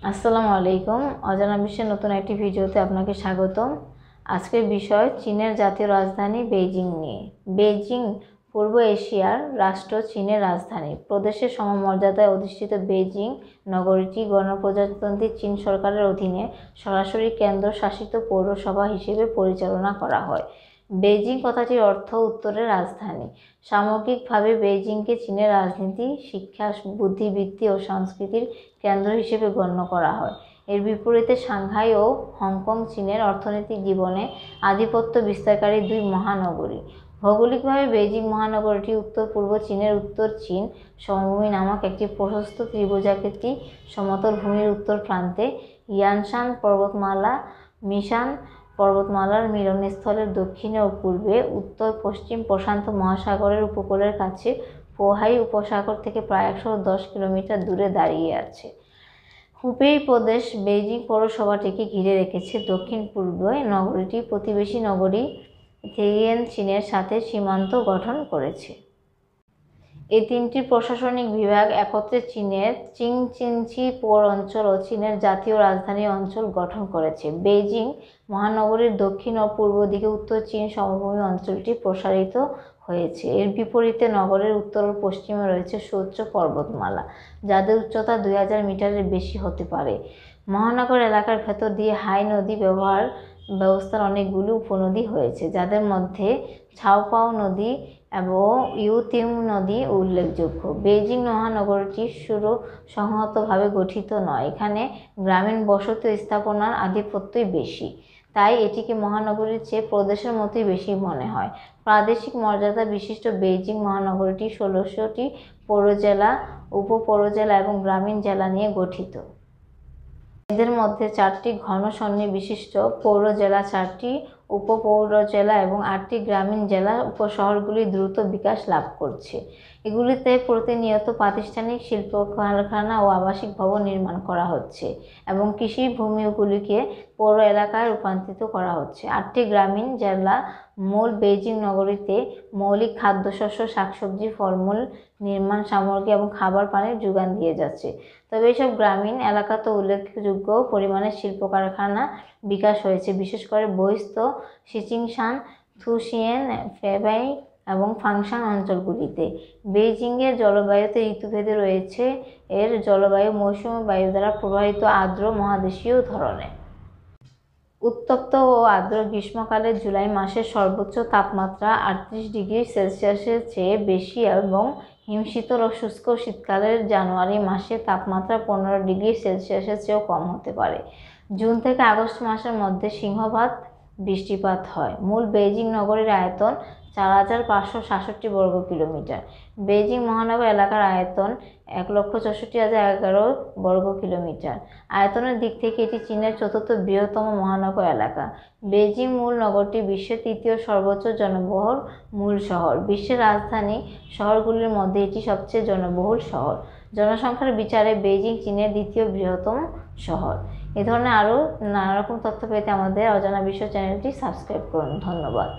আসসালামু আলাইকুম। অজানা বিশ্বের নতুন একটি ভিডিওতে আপনাকে স্বাগতম। আজকের বিষয় চীনের জাতীয় রাজধানী বেইজিং নিয়ে। বেইজিং পূর্ব এশিয়ার রাষ্ট্র চীনের রাজধানী। প্রদেশের সমমর্যাদায় অধিষ্ঠিত বেইজিং নগরীটি গণপ্রজাতন্ত্রী চীন সরকারের অধীনে সরাসরি কেন্দ্রশাসিত পৌরসভা হিসেবে পরিচালনা করা হয়। বেইজিং কথাটির অর্থ উত্তরের রাজধানী। সামগ্রিকভাবে বেইজিংকে চীনের রাজনীতি, শিক্ষা, বুদ্ধিবৃত্তি ও সংস্কৃতির কেন্দ্র হিসেবে গণ্য করা হয়। এর বিপরীতে সাংহাই ও হংকং চীনের অর্থনৈতিক জীবনে আধিপত্য বিস্তারকারী দুই মহানগরী। ভৌগোলিকভাবে বেইজিং মহানগরীটি উত্তর পূর্ব চীনের উত্তর চীন সমভূমি নামক একটি প্রশস্ত ত্রিভুজাকৃতি সমতল ভূমির উত্তর প্রান্তে, ইয়ানশান পর্বতমালা মিশান পর্বতমালার মিলনস্থলের দক্ষিণে ও পূর্বে, উত্তর পশ্চিম প্রশান্ত মহাসাগরের উপকূলের কাছে পোহাই উপসাগর থেকে প্রায় 110 কিলোমিটার দূরে দাঁড়িয়ে আছে। হুবেই প্রদেশ বেইজিং পৌরসভাটিকে ঘিরে রেখেছে। দক্ষিণ পূর্বে নগরীটি প্রতিবেশী নগরী থেইয়েন চীনের সাথে সীমান্ত গঠন করেছে। এই তিনটি প্রশাসনিক বিভাগ একত্রে চীনের চিংচিনচি পৌর অঞ্চল ও চীনের জাতীয় রাজধানী অঞ্চল গঠন করেছে। বেইজিং মহানগরীর দক্ষিণ ও পূর্ব দিকে উত্তর চীন সমভূমি অঞ্চলটি প্রসারিত হয়েছে। এর বিপরীতে নগরের উত্তর ও পশ্চিমে রয়েছে সুউচ্চ পর্বতমালা, যাদের উচ্চতা 2000 মিটারের বেশি হতে পারে। মহানগর এলাকার ভেতর দিয়ে হাই নদী ব্যবস্থার অনেকগুলি উপনদী হয়েছে, যাদের মধ্যে ছাওপাও নদী এবং ইউতিং নদী উল্লেখযোগ্য। বেইজিং মহানগরটি সুসংহতভাবে গঠিত নয়। এখানে গ্রামীণ বসতি স্থাপনার আধিপত্যই বেশি, তাই এটিকে মহানগরীর চেয়ে প্রদেশের মতোই বেশি মনে হয়। প্রাদেশিক মর্যাদা বিশিষ্ট বেইজিং মহানগরীটি 16টি পৌরজেলা, উপপৌরজেলা এবং গ্রামীণ জেলা নিয়ে গঠিত। এদের মধ্যে 4টি ঘন সন্নিবিশিষ্ট পৌরজেলা, 4টি উপপৌরজেলা এবং 8টি গ্রামীণ জেলা উপশহরগুলি দ্রুত বিকাশ লাভ করছে। এগুলিতে প্রতিনিয়ত প্রাতিষ্ঠানিক, শিল্প কারখানা ও আবাসিক ভবন নির্মাণ করা হচ্ছে এবং কৃষি ভূমিগুলিকে পৌর এলাকায় রূপান্তরিত করা হচ্ছে। 8টি গ্রামীণ জেলা মূল বেইজিং নগরীতে মৌলিক খাদ্যশস্য, শাকসবজি, ফলমূল, নির্মাণ সামগ্রী এবং খাবার পানির যোগান দিয়ে যাচ্ছে। তবে এসব গ্রামীণ এলাকাতে উল্লেখযোগ্য পরিমাণে শিল্প কারখানা বিকাশ হয়েছে, বিশেষ করে বহিস্থ শিচিংশান, থুসিয়েন, ফেবাই এবং ফাংশন অঞ্চলগুলিতে। বেইজিংয়ের জলবায়ুতে ঋতুভেদে রয়েছে। এর জলবায়ু মৌসুমী বায়ু দ্বারা প্রবাহিত আর্দ্র মহাদেশীয় ধরনের। উত্তপ্ত ও আর্দ্র গ্রীষ্মকালে জুলাই মাসের সর্বোচ্চ তাপমাত্রা 38 ডিগ্রি সেলসিয়াসের চেয়ে বেশি এবং হিমশীতল ও শুষ্ক শীতকালের জানুয়ারি মাসে তাপমাত্রা 15 ডিগ্রি সেলসিয়াসের চেয়েও কম হতে পারে। জুন থেকে আগস্ট মাসের মধ্যে সিংহভাগ বৃষ্টিপাত হয়। মূল বেইজিং নগরীর আয়তন 4567 বর্গ কিলোমিটার। বেইজিং মহানগর এলাকার আয়তন 1,64,011 বর্গ কিলোমিটার। আয়তনের দিক থেকে এটি চীনের 4র্থ বৃহত্তম মহানগর এলাকা। বেইজিং মূল নগরটি বিশ্বের 3য় সর্বোচ্চ জনবহুল মূল শহর। বিশ্বের রাজধানী শহরগুলির মধ্যে এটি সবচেয়ে জনবহুল শহর। জনসংখ্যার বিচারে বেইজিং চীনের 2য় বৃহত্তম শহর। এ ধরনের আরও নানা রকম তথ্য পেতে আমাদের অজানা বিশ্ব চ্যানেলটি সাবস্ক্রাইব করুন। ধন্যবাদ।